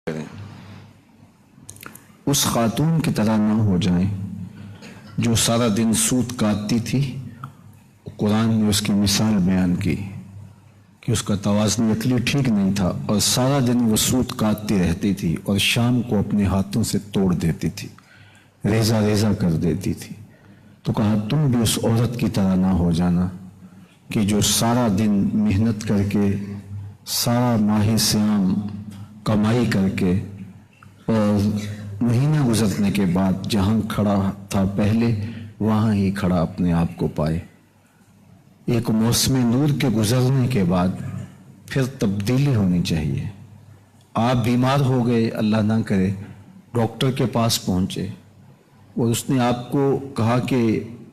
کریں، اس خاتون کی طرح نہ ہو جائیں جو سارا دن سوت کاٹتی تھی۔ قرآن نے اس کی مثال بیان کی کہ اس کا توازن عقلی ٹھیک نہیں تھا اور سارا دن وہ سوت کاٹتی رہتی تھی اور شام کو اپنے ہاتھوں سے توڑ دیتی تھی، ریزہ ریزہ کر دیتی تھی۔ تو کہا تم بھی اس عورت کی طرح نہ ہو جانا کہ جو سارا دن محنت کر کے، سارا ماہ سیام کمائی کر کے، اور مہینہ گزرنے کے بعد جہاں کھڑا تھا پہلے وہاں ہی کھڑا اپنے آپ کو پائے۔ ایک موسم نور کے گزرنے کے بعد پھر تبدیلی ہونی چاہیے۔ آپ بیمار ہو گئے، اللہ نہ کرے، ڈاکٹر کے پاس پہنچے اور اس نے آپ کو کہا کہ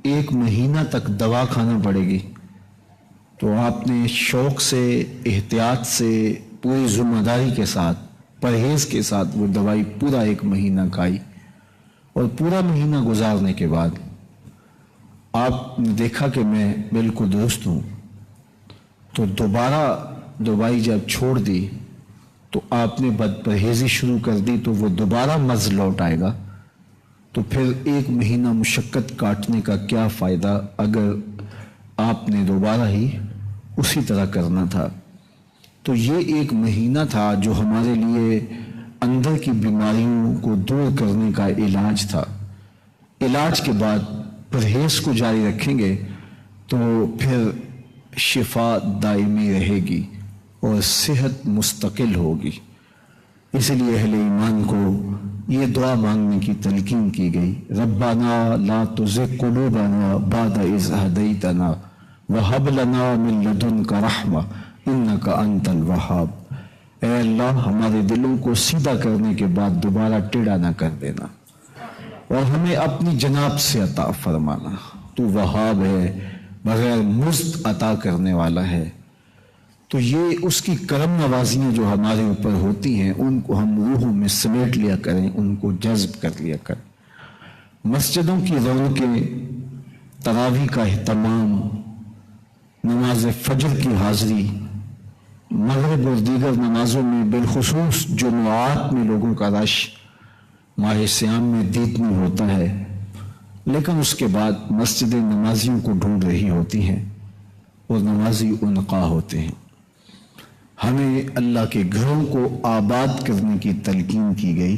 1 مہینہ تک دوا کھانا پڑے گی، تو آپ نے شوق سے، احتیاط سے، پوری ذمہ داری کے ساتھ، پرہیز کے ساتھ وہ دوائی پورا 1 مہینہ کھائی، اور پورا مہینہ گزارنے کے بعد آپ نے دیکھا کہ میں بالکل درست ہوں، تو دوبارہ دوائی جب چھوڑ دی تو آپ نے بد پرہیزی شروع کر دی، تو وہ دوبارہ مرض لوٹ آئے گا۔ تو پھر 1 مہینہ مشقت کاٹنے کا کیا فائدہ اگر آپ نے دوبارہ ہی اسی طرح کرنا تھا۔ تو یہ 1 مہینہ تھا جو ہمارے لیے اندر کی بیماریوں کو دور کرنے کا علاج تھا۔ علاج کے بعد پرہیز کو جاری رکھیں گے تو پھر شفا دائمی رہے گی اور صحت مستقل ہوگی۔ اس لیے اہل ایمان کو یہ دعا مانگنے کی تلقین کی گئی، ربنا لا تزغ قلوبنا بعد اذ ہدیتنا وہب لنا من لدنک رحمہ انک انت الوہاب۔ اے اللہ ہمارے دلوں کو سیدھا کرنے کے بعد دوبارہ ٹیڑھا نہ کر دینا، اور ہمیں اپنی جناب سے عطا فرمانا، تو وہاب ہے، بغیر مزد عطا کرنے والا ہے۔ تو یہ اس کی کرم نوازیاں جو ہمارے اوپر ہوتی ہیں ان کو ہم روحوں میں سمیٹ لیا کریں، ان کو جذب کر لیا کریں۔ مسجدوں کی رونقیں، تراویح کا اہتمام، نماز فجر کی حاضری، مغرب اور دیگر نمازوں میں بالخصوص جمعات میں لوگوں کا رش ماہ سیام میں دیدنی ہوتا ہے، لیکن اس کے بعد مسجدیں نمازیوں کو ڈھونڈ رہی ہوتی ہیں اور نمازی انقا ہوتے ہیں۔ ہمیں اللہ کے گھروں کو آباد کرنے کی تلقین کی گئی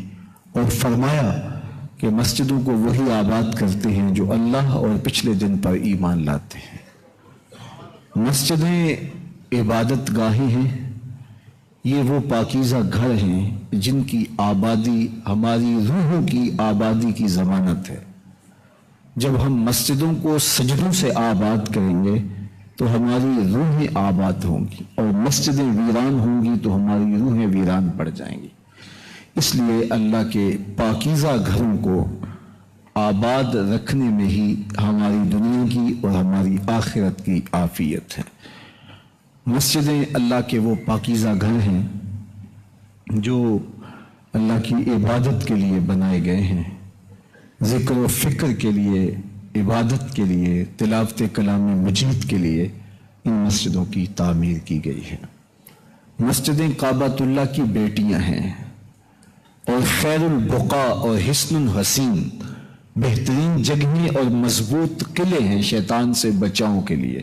اور فرمایا کہ مسجدوں کو وہی آباد کرتے ہیں جو اللہ اور پچھلے دن پر ایمان لاتے ہیں۔ مسجدیں عبادت گاہیں ہیں، یہ وہ پاکیزہ گھر ہیں جن کی آبادی ہماری روحوں کی آبادی کی ضمانت ہے۔ جب ہم مسجدوں کو سجدوں سے آباد کریں گے تو ہماری روحیں آباد ہوں گی، اور مسجدیں ویران ہوں گی تو ہماری روحیں ویران پڑ جائیں گی۔ اس لیے اللہ کے پاکیزہ گھروں کو آباد رکھنے میں ہی ہماری دنیا کی اور ہماری آخرت کی عافیت ہے۔ مسجدیں اللہ کے وہ پاکیزہ گھر ہیں جو اللہ کی عبادت کے لیے بنائے گئے ہیں، ذکر و فکر کے لیے، عبادت کے لیے، تلاوت کلام مجید کے لیے ان مسجدوں کی تعمیر کی گئی ہے۔ مسجدیں کعبۃ اللہ کی بیٹیاں ہیں اور خیر البقاء اور حسن الحسین، بہترین جگہیں اور مضبوط قلعے ہیں شیطان سے بچاؤ کے لیے۔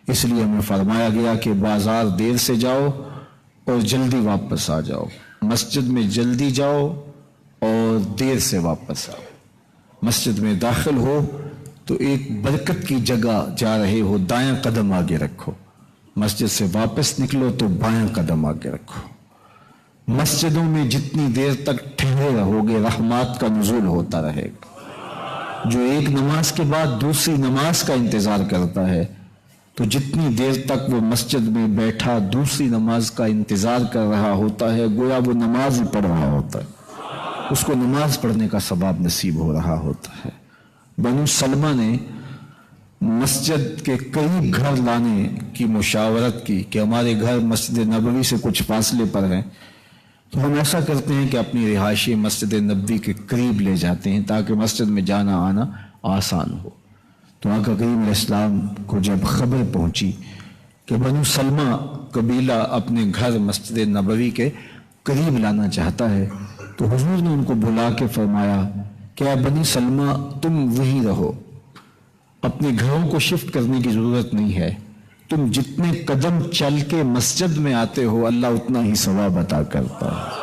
اس لیے ہمیں فرمایا گیا کہ بازار دیر سے جاؤ اور جلدی واپس آ جاؤ، مسجد میں جلدی جاؤ اور دیر سے واپس آؤ۔ مسجد میں داخل ہو تو ایک برکت کی جگہ جا رہے ہو، دایاں قدم آگے رکھو، مسجد سے واپس نکلو تو بایاں قدم آگے رکھو۔ مسجدوں میں جتنی دیر تک ٹھہرے رہو گے رحمات کا نزول ہوتا رہے گا۔ جو ایک نماز کے بعد دوسری نماز کا انتظار کرتا ہے، تو جتنی دیر تک وہ مسجد میں بیٹھا دوسری نماز کا انتظار کر رہا ہوتا ہے گویا وہ نماز ہی پڑھ رہا ہوتا ہے، اس کو نماز پڑھنے کا ثواب نصیب ہو رہا ہوتا ہے۔ بنو سلمہ نے مسجد کے قریب گھر لانے کی مشاورت کی کہ ہمارے گھر مسجد نبوی سے کچھ فاصلے پر ہیں، تو ہم ایسا کرتے ہیں کہ اپنی رہائشی مسجد نبوی کے قریب لے جاتے ہیں تاکہ مسجد میں جانا آنا آسان ہو۔ تو آقا کریم علیہ السلام کو جب خبر پہنچی کہ بنو سلمہ قبیلہ اپنے گھر مسجد نبوی کے قریب لانا چاہتا ہے تو حضور نے ان کو بلا کے فرمایا کہ اے بنی سلمہ تم وہیں رہو، اپنے گھروں کو شفٹ کرنے کی ضرورت نہیں ہے، تم جتنے قدم چل کے مسجد میں آتے ہو اللہ اتنا ہی ثواب عطا کرتا ہے۔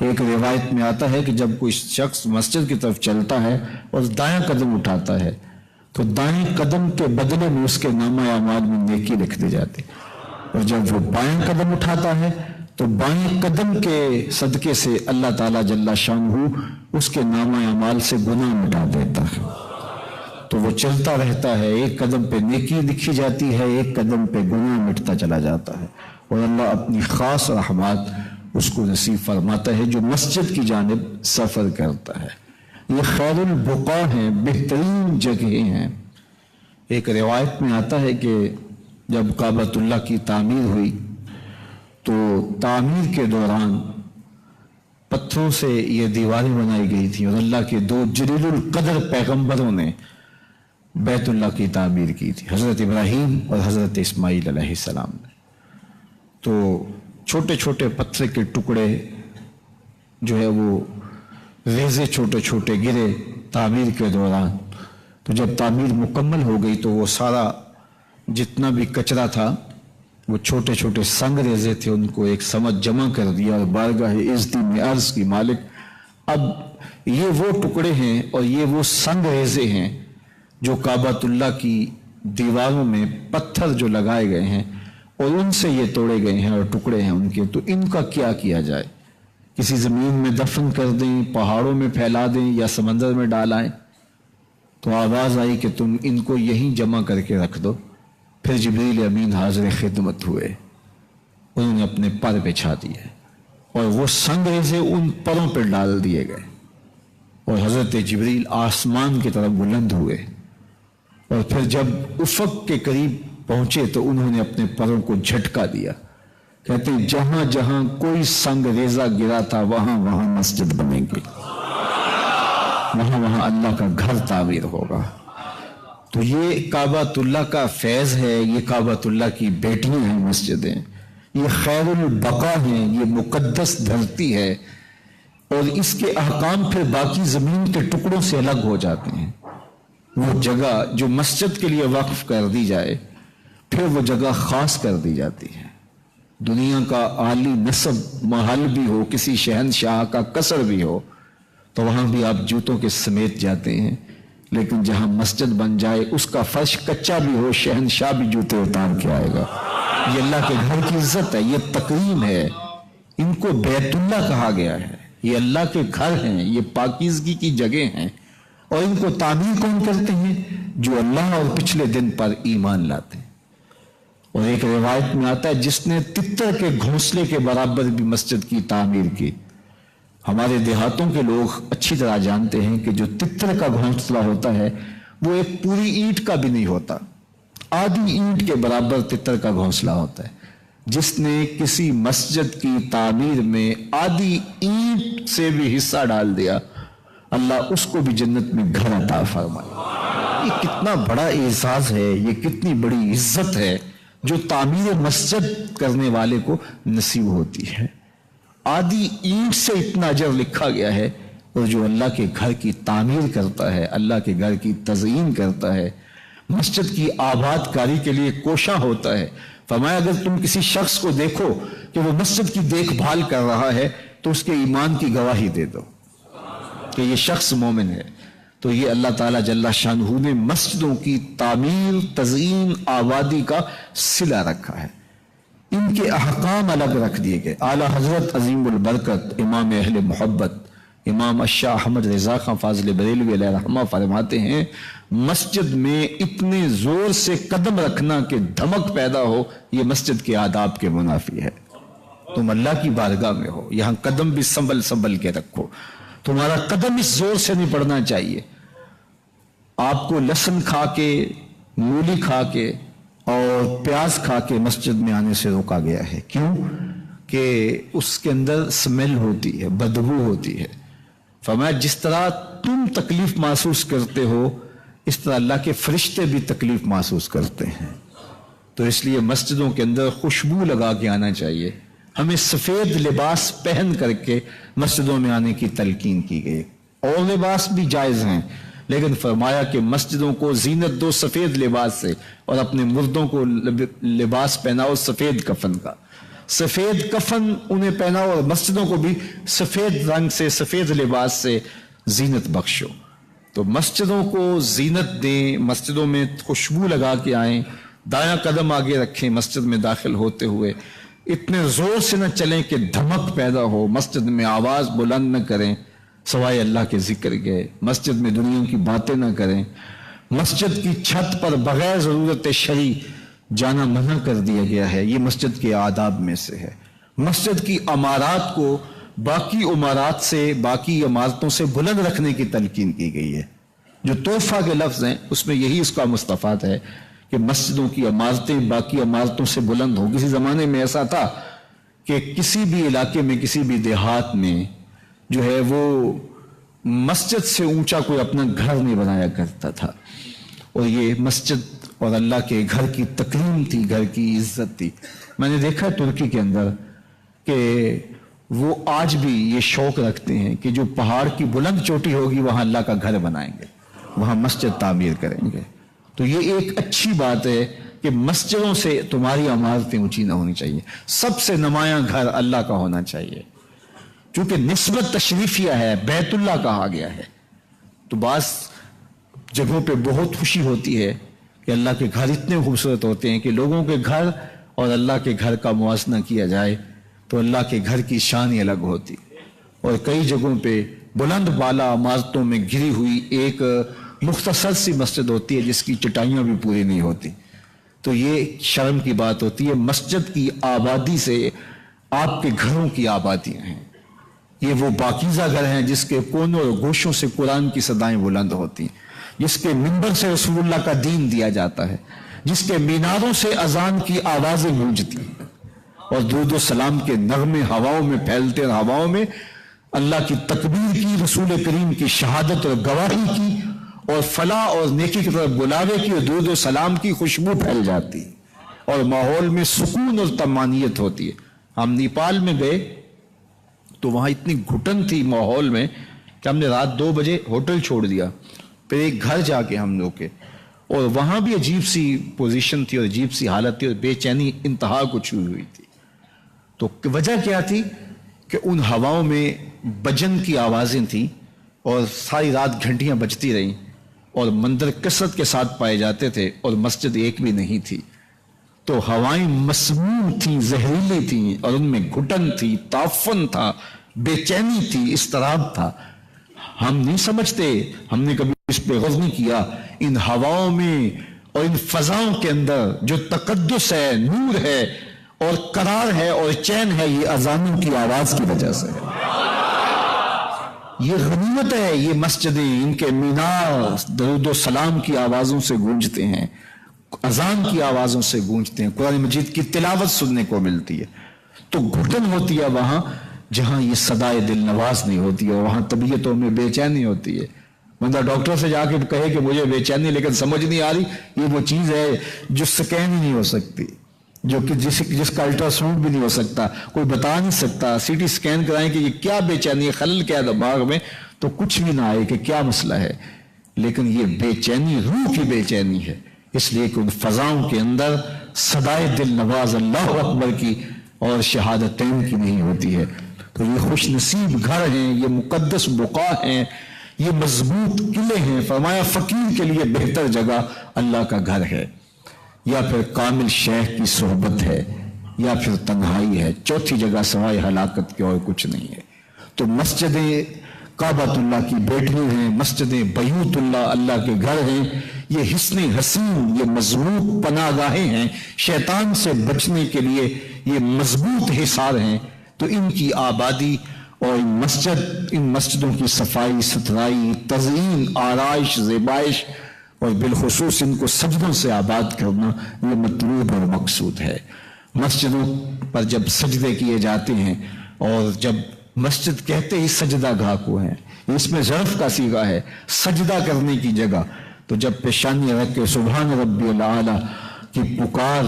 ایک روایت میں آتا ہے کہ جب کوئی شخص مسجد کی طرف چلتا ہے اور دائیں قدم اٹھاتا ہے تو دائیں قدم کے بدلے میں اس کے نامہ اعمال میں نیکی لکھ دی جاتی، اور جب وہ بائیں قدم اٹھاتا ہے تو بائیں قدم کے صدقے سے اللہ تعالیٰ جل شانہ اس کے نامہ اعمال سے گناہ مٹا دیتا ہے۔ تو وہ چلتا رہتا ہے، ایک قدم پہ نیکی لکھی جاتی ہے، ایک قدم پہ گناہ مٹتا چلا جاتا ہے، اور اللہ اپنی خاص رحمات اس کو نصیب فرماتا ہے جو مسجد کی جانب سفر کرتا ہے۔ یہ خیر البقاء ہیں، بہترین جگہیں ہیں۔ ایک روایت میں آتا ہے کہ جب کعبۃ اللہ کی تعمیر ہوئی تو تعمیر کے دوران پتھروں سے یہ دیواریں بنائی گئی تھیں، اور اللہ کے دو جلیل القدر پیغمبروں نے بیت اللہ کی تعمیر کی تھی، حضرت ابراہیم اور حضرت اسماعیل علیہ السلام نے۔ تو چھوٹے چھوٹے پتھر کے ٹکڑے جو ہے وہ ریزے چھوٹے چھوٹے گرے تعمیر کے دوران، تو جب تعمیر مکمل ہو گئی تو وہ سارا جتنا بھی کچرا تھا، وہ چھوٹے چھوٹے سنگ ریزے تھے، ان کو ایک سمجھ جمع کر دیا، اور بارگاہ عزت میں عرض کی مالک اب یہ وہ ٹکڑے ہیں اور یہ وہ سنگ ریزے ہیں جو کعبۃ اللہ کی دیواروں میں پتھر جو لگائے گئے ہیں اور ان سے یہ توڑے گئے ہیں اور ٹکڑے ہیں ان کے، تو ان کا کیا کیا جائے؟ کسی زمین میں دفن کر دیں، پہاڑوں میں پھیلا دیں، یا سمندر میں ڈالائیں؟ تو آواز آئی کہ تم ان کو یہیں جمع کر کے رکھ دو۔ پھر جبریل امین حاضر خدمت ہوئے، انہوں نے اپنے پر بچھا دیے اور وہ سنگ ریزے ان پروں پہ ڈال دیے گئے، اور حضرت جبریل آسمان کی طرف بلند ہوئے، اور پھر جب افق کے قریب پہنچے تو انہوں نے اپنے پروں کو جھٹکا دیا، کہتے ہیں جہاں جہاں کوئی سنگ ریزہ گرا تھا وہاں وہاں مسجد بنے گی، وہاں وہاں اللہ کا گھر تعمیر ہوگا۔ تو یہ کعبۃ اللہ کا فیض ہے، یہ کعبۃ اللہ کی بیٹیاں ہیں مسجدیں، یہ خیر البقاء ہیں، یہ مقدس دھرتی ہے، اور اس کے احکام پھر باقی زمین کے ٹکڑوں سے الگ ہو جاتے ہیں۔ وہ جگہ جو مسجد کے لیے وقف کر دی جائے پھر وہ جگہ خاص کر دی جاتی ہے۔ دنیا کا عالی نسب محل بھی ہو، کسی شہنشاہ کا قصر بھی ہو، تو وہاں بھی آپ جوتوں کے سمیت جاتے ہیں، لیکن جہاں مسجد بن جائے اس کا فرش کچا بھی ہو، شہنشاہ بھی جوتے اتار کے آئے گا۔ یہ اللہ کے گھر کی عزت ہے، یہ تکریم ہے۔ ان کو بیت اللہ کہا گیا ہے، یہ اللہ کے گھر ہیں، یہ پاکیزگی کی جگہ ہیں، اور ان کو تعمیر کون کرتے ہیں؟ جو اللہ اور پچھلے دن پر ایمان لاتے ہیں۔ اور ایک روایت میں آتا ہے جس نے تتر کے گھونسلے کے برابر بھی مسجد کی تعمیر کی۔ ہمارے دیہاتوں کے لوگ اچھی طرح جانتے ہیں کہ جو تتر کا گھونسلہ ہوتا ہے وہ ایک پوری اینٹ کا بھی نہیں ہوتا، آدھی اینٹ کے برابر تتر کا گھونسلہ ہوتا ہے۔ جس نے کسی مسجد کی تعمیر میں آدھی اینٹ سے بھی حصہ ڈال دیا، اللہ اس کو بھی جنت میں گھر عطا فرمائے۔ یہ کتنا بڑا اعزاز ہے، یہ کتنی بڑی عزت ہے جو تعمیر مسجد کرنے والے کو نصیب ہوتی ہے۔ آدھی اینٹ سے اتنا اجر لکھا گیا ہے، اور جو اللہ کے گھر کی تعمیر کرتا ہے، اللہ کے گھر کی تزئین کرتا ہے، مسجد کی آباد کاری کے لیے کوشاں ہوتا ہے۔ فرمایا اگر تم کسی شخص کو دیکھو کہ وہ مسجد کی دیکھ بھال کر رہا ہے تو اس کے ایمان کی گواہی دے دو کہ یہ شخص مومن ہے۔ تو یہ اللہ تعالیٰ جل شانہ نے مسجدوں کی تعمیر، تزئین، آبادی کا صلہ رکھا ہے۔ ان کے احکام الگ رکھ دیے گئے۔ اعلیٰ حضرت عظیم البرکت امام اہل محبت امام الشاہ احمد رضا خان فاضل بریلوی علیہ رحمہ فرماتے ہیں مسجد میں اتنے زور سے قدم رکھنا کہ دھمک پیدا ہو، یہ مسجد کے آداب کے منافی ہے۔ تم اللہ کی بارگاہ میں ہو، یہاں قدم بھی سنبھل کے رکھو، تمہارا قدم اس زور سے نہیں پڑنا چاہیے۔ آپ کو لہسن کھا کے، مولی کھا کے اور پیاز کھا کے مسجد میں آنے سے روکا گیا ہے۔ کیوں؟ کہ اس کے اندر سمیل ہوتی ہے، بدبو ہوتی ہے۔ فرمایا جس طرح تم تکلیف محسوس کرتے ہو اس طرح اللہ کے فرشتے بھی تکلیف محسوس کرتے ہیں۔ تو اس لیے مسجدوں کے اندر خوشبو لگا کے آنا چاہیے، ہمیں سفید لباس پہن کر کے مسجدوں میں آنے کی تلقین کی گئی. اور لباس بھی جائز ہیں، لیکن فرمایا کہ مسجدوں کو زینت دو سفید لباس سے، اور اپنے مردوں کو لباس پہناؤ سفید کفن کا. سفید کفن انہیں پہناؤ اور مسجدوں کو بھی سفید رنگ سے، سفید لباس سے زینت بخشو. تو مسجدوں کو زینت دیں، مسجدوں میں خوشبو لگا کے آئیں، دایاں قدم آگے رکھیں مسجد میں داخل ہوتے ہوئے، اتنے زور سے نہ چلیں کہ دھمک پیدا ہو، مسجد میں آواز بلند نہ کریں سوائے اللہ کے ذکر کے، مسجد میں دنیا کی باتیں نہ کریں، مسجد کی چھت پر بغیر ضرورت شرعی جانا منع کر دیا گیا ہے. یہ مسجد کے آداب میں سے ہے. مسجد کی عمارات کو باقی عمارات سے، باقی عمارتوں سے بلند رکھنے کی تلقین کی گئی ہے. جو تحفہ کے لفظ ہیں اس میں یہی اس کا مستفاد ہے کہ مسجدوں کی عمارتیں باقی عمارتوں سے بلند ہوں. کسی زمانے میں ایسا تھا کہ کسی بھی علاقے میں، کسی بھی دیہات میں جو ہے وہ مسجد سے اونچا کوئی اپنا گھر نہیں بنایا کرتا تھا. اور یہ مسجد اور اللہ کے گھر کی تکریم تھی، گھر کی عزت تھی. میں نے دیکھا ترکی کے اندر کہ وہ آج بھی یہ شوق رکھتے ہیں کہ جو پہاڑ کی بلند چوٹی ہوگی وہاں اللہ کا گھر بنائیں گے، وہاں مسجد تعمیر کریں گے. تو یہ ایک اچھی بات ہے کہ مسجدوں سے تمہاری عمارتیں اونچی نہ ہونی چاہیے. سب سے نمایاں گھر اللہ کا ہونا چاہیے، کیونکہ نسبت تشریفیہ ہے، بیت اللہ کہا گیا ہے. تو بعض جگہوں پہ بہت خوشی ہوتی ہے کہ اللہ کے گھر اتنے خوبصورت ہوتے ہیں کہ لوگوں کے گھر اور اللہ کے گھر کا موازنہ کیا جائے تو اللہ کے گھر کی شان ہی الگ ہوتی. اور کئی جگہوں پہ بلند بالا عمارتوں میں گھری ہوئی ایک مختصر سی مسجد ہوتی ہے جس کی چٹائیاں بھی پوری نہیں ہوتی. تو یہ شرم کی بات ہوتی ہے. مسجد کی آبادی سے آپ کے گھروں کی آبادیاں ہیں. یہ وہ پاکیزہ گھر ہیں جس کے کونوں اور گوشوں سے قرآن کی صدائیں بلند ہوتی ہیں، جس کے منبر سے رسول اللہ کا دین دیا جاتا ہے، جس کے میناروں سے اذان کی آوازیں گونجتی ہیں، اور درود و سلام کے نغمے ہواؤں میں پھیلتے، اور ہواؤں میں اللہ کی تکبیر کی، رسول کریم کی شہادت اور گواہی کی، اور فلاح اور نیکی کی طرف بلاوے کی، اور درود و سلام کی خوشبو پھیل جاتی ہے، اور ماحول میں سکون اور طمانینت ہوتی ہے. ہم نیپال میں گئے تو وہاں اتنی گھٹن تھی ماحول میں کہ ہم نے رات 2 بجے ہوٹل چھوڑ دیا. پھر ایک گھر جا کے ہم لوگ کے، اور وہاں بھی عجیب سی پوزیشن تھی اور عجیب سی حالت تھی، اور بے چینی انتہا کو چھوئی ہوئی تھی. تو وجہ کیا تھی کہ ان ہواؤں میں بجن کی آوازیں تھیں، اور ساری رات گھنٹیاں بجتی رہیں، اور مندر کثرت کے ساتھ پائے جاتے تھے، اور مسجد ایک بھی نہیں تھی. تو ہوائیں مسموم تھیں، زہریلی تھیں، اور ان میں گھٹن تھی، تعفن تھا، بے چینی تھی، اضطراب تھا. ہم نہیں سمجھتے، ہم نے کبھی اس پہ غور نہیں کیا. ان ہواؤں میں اور ان فضاؤں کے اندر جو تقدس ہے، نور ہے اور قرار ہے اور چین ہے، یہ اذانوں کی آواز کی وجہ سے ہے. یہ غنیمت ہے. یہ مسجدیں، ان کے مینار درود و سلام کی آوازوں سے گونجتے ہیں، اذان کی آوازوں سے گونجتے ہیں، قرآن مجید کی تلاوت سننے کو ملتی ہے. تو گھٹن ہوتی ہے وہاں جہاں یہ صدائے دل نواز نہیں ہوتی ہے، اور وہاں طبیعتوں میں بے چینی ہوتی ہے. بندہ ڈاکٹر سے جا کے کہے کہ مجھے بے چینی لیکن سمجھ نہیں آ رہی، یہ وہ چیز ہے جو سکین ہی نہیں ہو سکتی، جو کہ جس کا الٹرا ساؤنڈ بھی نہیں ہو سکتا، کوئی بتا نہیں سکتا. سی ٹی سکین کرائیں کہ یہ کیا بے چینی ہے، خلل کیا دماغ میں، تو کچھ بھی نہ آئے کہ کیا مسئلہ ہے. لیکن یہ بے چینی روح کی بے چینی ہے، اس لیے کہ ان فضاؤں کے اندر صدائے دل نواز اللہ اکبر کی اور شہادتین کی نہیں ہوتی ہے. تو یہ خوش نصیب گھر ہیں، یہ مقدس بقاع ہیں، یہ مضبوط قلعے ہیں. فرمایا فقیر کے لیے بہتر جگہ اللہ کا گھر ہے، یا پھر کامل شیخ کی صحبت ہے، یا پھر تنہائی ہے. چوتھی جگہ سوائے ہلاکت کے اور کچھ نہیں ہے. تو مسجدیں کعبۃ اللہ کی بیٹیاں ہیں، مسجدیں بیوت اللہ، اللہ کے گھر ہیں. یہ حصن حسین، یہ مضبوط پناہ گاہیں ہیں، شیطان سے بچنے کے لیے یہ مضبوط حصار ہیں. تو ان کی آبادی اور ان مسجدوں کی صفائی ستھرائی، تزئین، آرائش، زیبائش، اور بالخصوص ان کو سجدوں سے آباد کرنا یہ مطلوب اور مقصود ہے. مسجدوں پر جب سجدے کیے جاتے ہیں، اور جب مسجد کہتے ہی سجدہ گاہ کو ہے، اس میں ظرف کا صیغہ ہے، سجدہ کرنے کی جگہ. تو جب پیشانی رکھ کے سبحان ربی الاعلیٰ کی پکار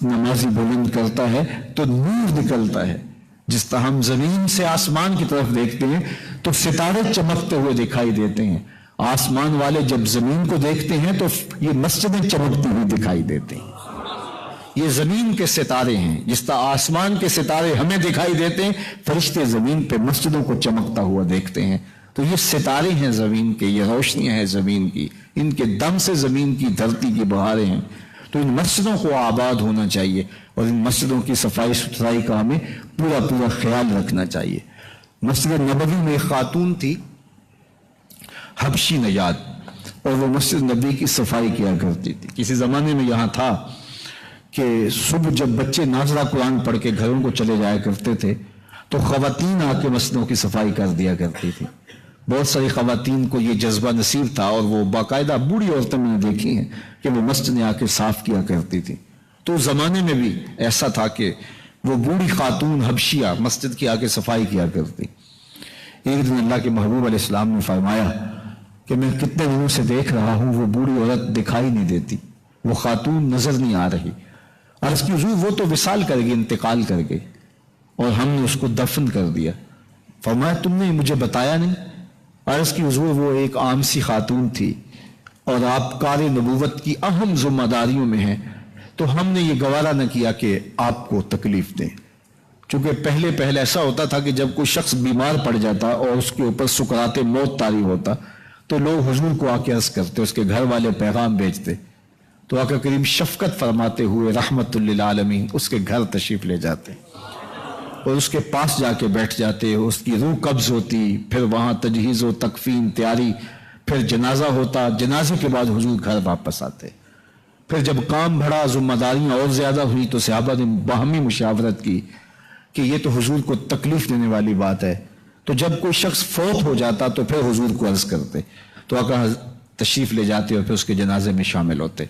نمازی بلند کرتا ہے تو نور نکلتا ہے. جس طرح ہم زمین سے آسمان کی طرف دیکھتے ہیں تو ستارے چمکتے ہوئے دکھائی دیتے ہیں. آسمان والے جب زمین کو دیکھتے ہیں تو یہ مسجدیں چمکتی ہوئی دکھائی دیتے ہیں. یہ زمین کے ستارے ہیں. جس طرح آسمان کے ستارے ہمیں دکھائی دیتے ہیں، فرشتے زمین پہ مسجدوں کو چمکتا ہوا دیکھتے ہیں. تو یہ ستارے ہیں زمین کے، یہ روشنیاں ہیں زمین کی، ان کے دم سے زمین کی دھرتی کی بہاریں ہیں. تو ان مسجدوں کو آباد ہونا چاہیے اور ان مسجدوں کی صفائی ستھرائی کا ہمیں پورا خیال رکھنا چاہیے. مسجد نبوی میں ایک خاتون تھی حبشی نژاد، اور وہ مسجد نبوی کی صفائی کیا کرتی تھی. کسی زمانے میں یہاں تھا کہ صبح جب بچے نازلہ قرآن پڑھ کے گھروں کو چلے جایا کرتے تھے تو خواتین آ کے مسجدوں کی صفائی کر دیا کرتی تھی. بہت ساری خواتین کو یہ جذبہ نصیب تھا اور وہ باقاعدہ بوڑھی عورتیں میں نے دیکھی ہیں کہ وہ مسجد میں آ کے صاف کیا کرتی تھی. تو اس زمانے میں بھی ایسا تھا کہ وہ بوڑھی خاتون حبشیہ مسجد کی آ کے صفائی کیا کرتی. ایک دن اللہ کے محبوب علیہ السلام نے فرمایا کہ میں کتنے دنوں سے دیکھ رہا ہوں وہ بوڑھی عورت دکھائی نہیں دیتی، وہ خاتون نظر نہیں آ رہی. عرض کی حضور وہ تو وصال کر گئی، انتقال کر گئی، اور ہم نے اس کو دفن کر دیا. فرمایا تم نے مجھے بتایا نہیں؟ عرض کی حضور وہ ایک عام سی خاتون تھی اور آپ کار نبوت کی اہم ذمہ داریوں میں ہیں، تو ہم نے یہ گوارا نہ کیا کہ آپ کو تکلیف دیں. چونکہ پہلے ایسا ہوتا تھا کہ جب کوئی شخص بیمار پڑ جاتا اور اس کے اوپر سکرات موت طاری ہوتا تو لوگ حضور کو آ کے عرض کرتے، اس کے گھر والے پیغام بھیجتے. تو آقا کریم شفقت فرماتے ہوئے رحمت للعالمین اس کے گھر تشریف لے جاتے اور اس کے پاس جا کے بیٹھ جاتے. اس کی روح قبض ہوتی، پھر وہاں تجہیز و تکفین تیاری، پھر جنازہ ہوتا، جنازے کے بعد حضور گھر واپس آتے. پھر جب کام بڑھا، ذمہ داریاں اور زیادہ ہوئی تو صحابہ نے باہمی مشاورت کی کہ یہ تو حضور کو تکلیف دینے والی بات ہے. تو جب کوئی شخص فوت ہو جاتا تو پھر حضور کو عرض کرتے، تو آقا تشریف لے جاتے اور پھر اس کے جنازے میں شامل ہوتے.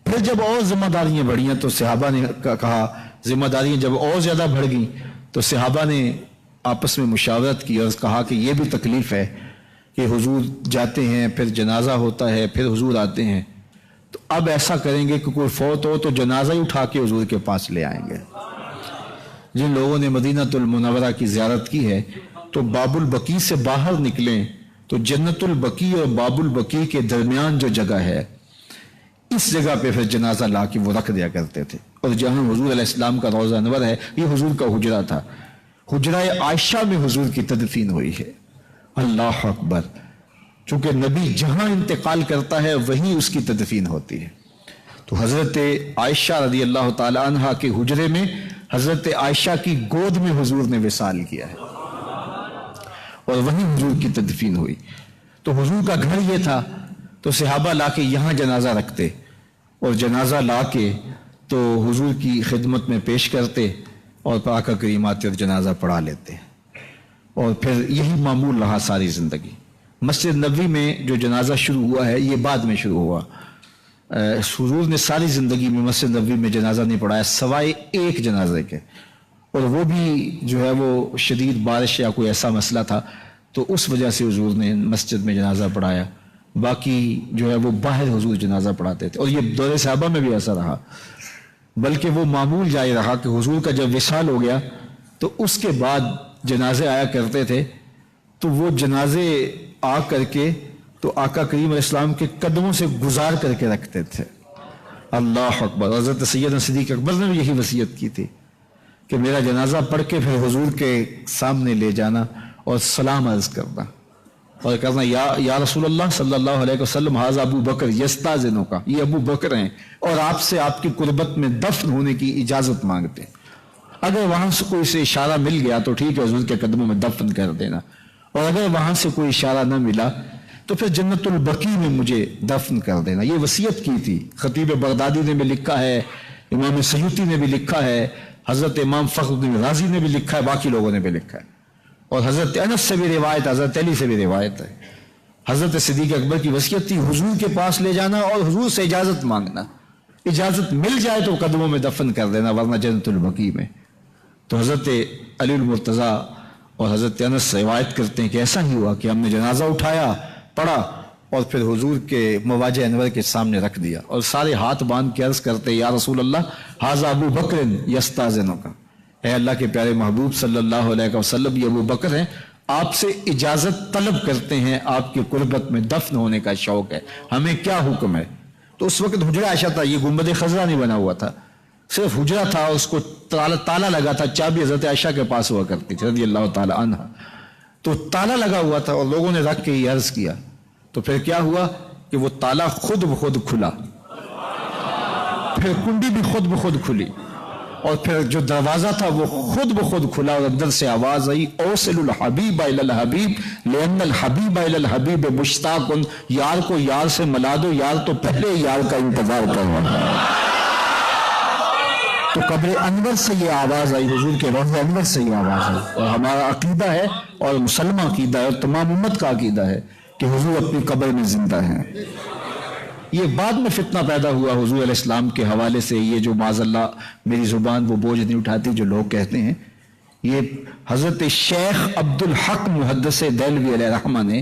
پھر جب اور ذمہ داریاں بڑھیں تو صحابہ نے کہا، ذمہ داریاں جب اور زیادہ بڑھ گئیں تو صحابہ نے آپس میں مشاورت کی اور کہا کہ یہ بھی تکلیف ہے کہ حضور جاتے ہیں، پھر جنازہ ہوتا ہے، پھر حضور آتے ہیں. تو اب ایسا کریں گے کہ کوئی فوت ہو تو جنازہ ہی اٹھا کے حضور کے پاس لے آئیں گے. جن لوگوں نے مدینہ المنورہ کی زیارت کی ہے تو باب البقیع سے باہر نکلیں تو جنت البقیع اور باب البقیع کے درمیان جو جگہ ہے اس جگہ پہ پھر جنازہ لا کے وہ رکھ دیا کرتے تھے. اور جہاں حضور علیہ السلام کا روضہ انور ہے یہ حضور کا حجرہ تھا. حجرہ عائشہ میں حضور کی تدفین ہوئی ہے. اللہ اکبر! چونکہ نبی جہاں انتقال کرتا ہے وہیں اس کی تدفین ہوتی ہے. تو حضرت عائشہ رضی اللہ تعالی عنہا کے حجرے میں حضرت عائشہ کی گود میں حضور نے وصال کیا ہے اور وہیں حضور کی تدفین ہوئی. تو حضور کا گھر یہ تھا تو صحابہ لا کے یہاں جنازہ رکھتے اور جنازہ لا کے تو حضور کی خدمت میں پیش کرتے اور پھر آقا کریم آتے اور جنازہ پڑھا لیتے. اور پھر یہی معمول رہا ساری زندگی. مسجد نبوی میں جو جنازہ شروع ہوا ہے یہ بعد میں شروع ہوا. حضور نے ساری زندگی میں مسجد نبوی میں جنازہ نہیں پڑھایا سوائے ایک جنازے کے، اور وہ بھی جو ہے وہ شدید بارش یا کوئی ایسا مسئلہ تھا تو اس وجہ سے حضور نے مسجد میں جنازہ پڑھایا. باقی جو ہے وہ باہر حضور جنازہ پڑھاتے تھے. اور یہ دور صحابہ میں بھی ایسا رہا، بلکہ وہ معمول جاری رہا کہ حضور کا جب وصال ہو گیا تو اس کے بعد جنازے آیا کرتے تھے تو وہ جنازے آ کر کے تو آقا کریم علیہ السلام کے قدموں سے گزار کر کے رکھتے تھے. اللہ اکبر! حضرت سیدنا صدیق اکبر نے بھی یہی وصیت کی تھی کہ میرا جنازہ پڑھ کے پھر حضور کے سامنے لے جانا اور سلام عرض کرنا اور کہنا یا رسول اللہ صلی اللہ علیہ وسلم ھذا ابو بکر یستاذنو کا، یہ ابو بکر ہیں اور آپ سے آپ کی قربت میں دفن ہونے کی اجازت مانگتے ہیں. اگر وہاں سے کوئی سے اشارہ مل گیا تو ٹھیک ہے حضور کے قدموں میں دفن کر دینا، اور اگر وہاں سے کوئی اشارہ نہ ملا تو پھر جنت البقیع میں مجھے دفن کر دینا. یہ وصیت کی تھی. خطیب بغدادی نے بھی لکھا ہے، امام سیوطی نے بھی لکھا ہے، حضرت امام فخر الدین رازی نے بھی لکھا ہے، باقی لوگوں نے بھی لکھا ہے. اور حضرت انس سے بھی روایت، حضرت علی سے بھی روایت ہے. حضرت صدیق اکبر کی وصیت تھی حضور کے پاس لے جانا اور حضور سے اجازت مانگنا. اجازت مل جائے تو قدموں میں دفن کر دینا ورنہ جنت البقیع میں. تو حضرت علی المرتضیٰ اور حضرت انس روایت کرتے ہیں کہ ایسا ہی ہوا کہ ہم نے جنازہ اٹھایا، پڑھا اور پھر حضور کے مواجہ انور کے سامنے رکھ دیا اور سارے ہاتھ باندھ کے عرض کرتے یا رسول اللہ ھذا ابو بکر یستاذنک، اے اللہ کے پیارے محبوب صلی اللہ علیہ وسلم، یہ ابو بکر ہیں، آپ سے اجازت طلب کرتے ہیں، آپ کی قربت میں دفن ہونے کا شوق ہے، ہمیں کیا حکم ہے؟ تو اس وقت حجرہ عائشہ تھا، یہ گنبد خضرا نہیں بنا ہوا تھا، صرف حجرہ تھا، اس کو تالا لگا تھا، چابی حضرت عائشہ کے پاس ہوا کرتی تھی رضی اللہ تعالی عنہ، تو تالا لگا ہوا تھا اور لوگوں نے رکھ کے یہ عرض کیا، تو پھر کیا ہوا کہ وہ تالا خود بخود کھلا، پھر کنڈی بھی خود بخود کھلی، اور پھر جو دروازہ تھا وہ خود بخود کھلا اور اندر سے آواز آئی اوصل الحبیب الی الحبیب لان الحبیب الی الحبیب مشتاق، یار کو یار سے ملا دو، یار تو پہلے یار کا انتظار کر رہا ہے۔ تو قبر انور سے یہ آواز آئی، حضور کے روضہ انور سے یہ آواز آئی، اور ہمارا عقیدہ ہے اور مسلمہ عقیدہ ہے اور تمام امت کا عقیدہ ہے کہ حضور اپنی قبر میں زندہ ہیں۔ یہ بعد میں فتنہ پیدا ہوا حضور علیہ السلام کے حوالے سے، یہ جو معاذ اللہ میری زبان وہ بوجھ نہیں اٹھاتی جو لوگ کہتے ہیں، یہ حضرت شیخ عبد الحق محدث دہلوی علیہ رحمہ نے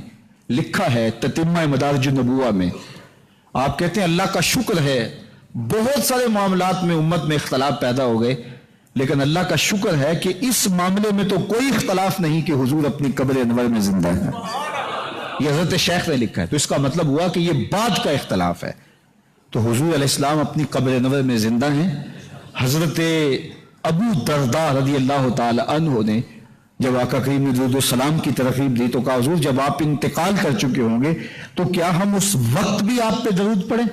لکھا ہے تتمہ مدارج النبوہ میں، آپ کہتے ہیں اللہ کا شکر ہے بہت سارے معاملات میں امت میں اختلاف پیدا ہو گئے، لیکن اللہ کا شکر ہے کہ اس معاملے میں تو کوئی اختلاف نہیں کہ حضور اپنی قبر انور میں زندہ ہیں۔ یہ حضرت شیخ نے لکھا ہے، تو اس کا مطلب ہوا کہ یہ بعد کا اختلاف ہے، تو حضور علیہ السلام اپنی قبر انور میں زندہ ہیں۔ حضرت ابو درداء رضی اللہ تعالی عنہ نے جب آقا کریم نے درود و سلام کی ترغیب دی تو کہا حضور جب آپ انتقال کر چکے ہوں گے تو کیا ہم اس وقت بھی آپ پہ درود پڑھیں؟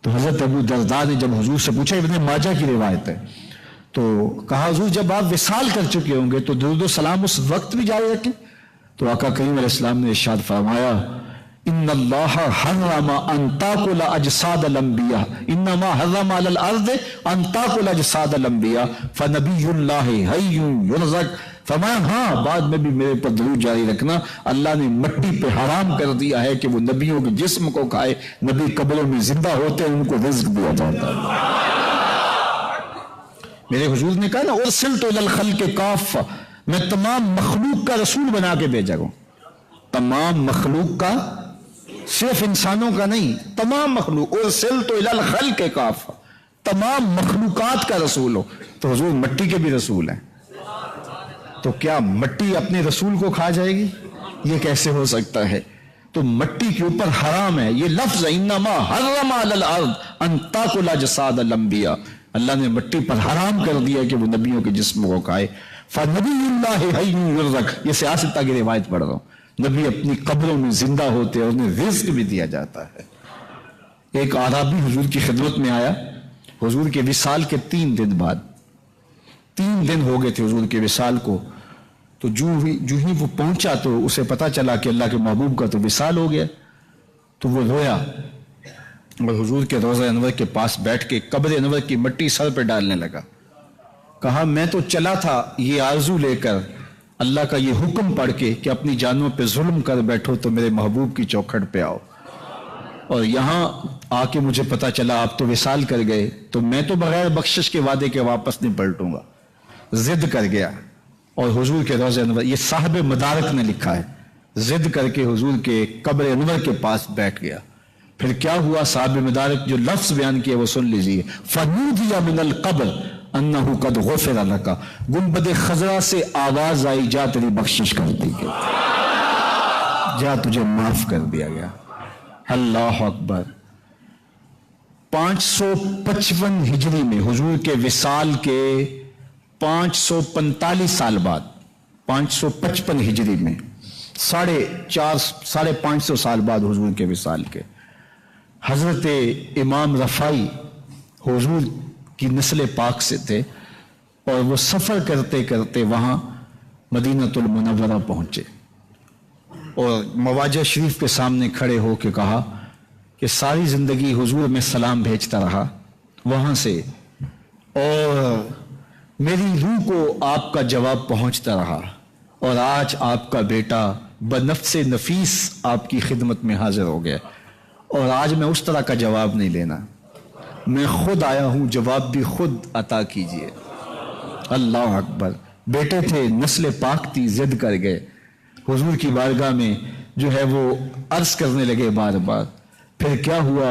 تو حضرت ابو درداء نے جب حضور سے پوچھا، ابن ماجہ کی روایت ہے، تو کہا حضور جب آپ وصال کر چکے ہوں گے تو درود و سلام اس وقت بھی جاری رکھیں؟ تو آقا کریم علیہ السلام نے ارشاد فرمایا ان اللہ حرم ان تاکل اجساد الانبیاء انما حرم علی الارض ان تاکل اجساد الانبیاء فنبی اللہ حی یرزق، فرمایا ہاں بعد میں بھی میرے پر درود جاری رکھنا، اللہ نے مٹی پہ حرام کر دیا ہے کہ وہ نبیوں کے جسم کو کھائے، نبی قبروں میں زندہ ہوتے ہیں ان کو رزق دیا جاتا ہے۔ میرے حضور نے کہا نا ارسلت الی الخلق کافہ، میں تمام مخلوق کا رسول بنا کے بھیجا ہوں، تمام مخلوق کا، صرف انسانوں کا نہیں، تمام مخلوق، ارسلت الی الخلق کافہ، تمام مخلوقات کا رسول ہو، تو حضور مٹی کے بھی رسول ہیں، تو کیا مٹی اپنے رسول کو کھا جائے گی؟ یہ کیسے ہو سکتا ہے؟ تو مٹی کے اوپر حرام ہے، یہ لفظ انما حرم علی الارض ان تاکل اجساد الانبیاء، اللہ نے مٹی پر حرام کر دیا کہ وہ نبیوں کے جسم کو کھائے، فنبی اللہ حی یرزق، یہ سیاستہ کی روایت پڑھ رہا ہوں، نبی اپنی قبروں میں زندہ ہوتے ہیں، انہیں رزق بھی دیا جاتا ہے۔ ایک اعرابی حضور کی خدمت میں آیا، حضور کے وصال کے 3 دن بعد، 3 دن ہو گئے تھے حضور کے وصال کو، تو جو ہی وہ پہنچا تو اسے پتا چلا کہ اللہ کے محبوب کا تو وصال ہو گیا، تو وہ رویا اور حضور کے روضہ انور کے پاس بیٹھ کے قبر انور کی مٹی سر پہ ڈالنے لگا، کہا میں تو چلا تھا یہ آرزو لے کر، اللہ کا یہ حکم پڑھ کے کہ اپنی جانوں پہ ظلم کر بیٹھو تو میرے محبوب کی چوکھٹ پہ آؤ، اور یہاں آ کے مجھے پتا چلا آپ تو وصال کر گئے، تو میں تو بغیر بخشش کے وعدے کے واپس نہیں پلٹوں گا، ضد کر گیا اور حضور کے روضہ انور، یہ صاحب مدارک نے لکھا ہے، ضد کر کے حضور کے قبر انور کے پاس بیٹھ گیا۔ پھر کیا ہوا؟ صاحب مدارک جو لفظ بیان کیا وہ سن لیجیے، فنودی من القبر انہ قد غفر لک، گنبد خضرا سے آواز آئی جا تیری بخشش کر دی گئی، جا تجھے معاف کر دیا گیا۔ اللہ اکبر۔ 555 ہجری میں حضور کے وصال کے 545 سال بعد، 555 ہجری میں 550 سال بعد حضور کے وصال کے، حضرت امام رفاعی حضور کی نسل پاک سے تھے، اور وہ سفر کرتے کرتے وہاں مدینہ المنورہ پہنچے اور مواجہ شریف کے سامنے کھڑے ہو کے کہا کہ ساری زندگی حضور میں سلام بھیجتا رہا وہاں سے، اور میری روح کو آپ کا جواب پہنچتا رہا، اور آج آپ کا بیٹا بنفس نفیس آپ کی خدمت میں حاضر ہو گیا، اور آج میں اس طرح کا جواب نہیں لینا، میں خود آیا ہوں، جواب بھی خود عطا کیجئے۔ اللہ اکبر۔ بیٹے تھے، نسل پاک تھی، ضد کر گئے، حضور کی بارگاہ میں جو ہے وہ عرض کرنے لگے بار بار. پھر کیا ہوا؟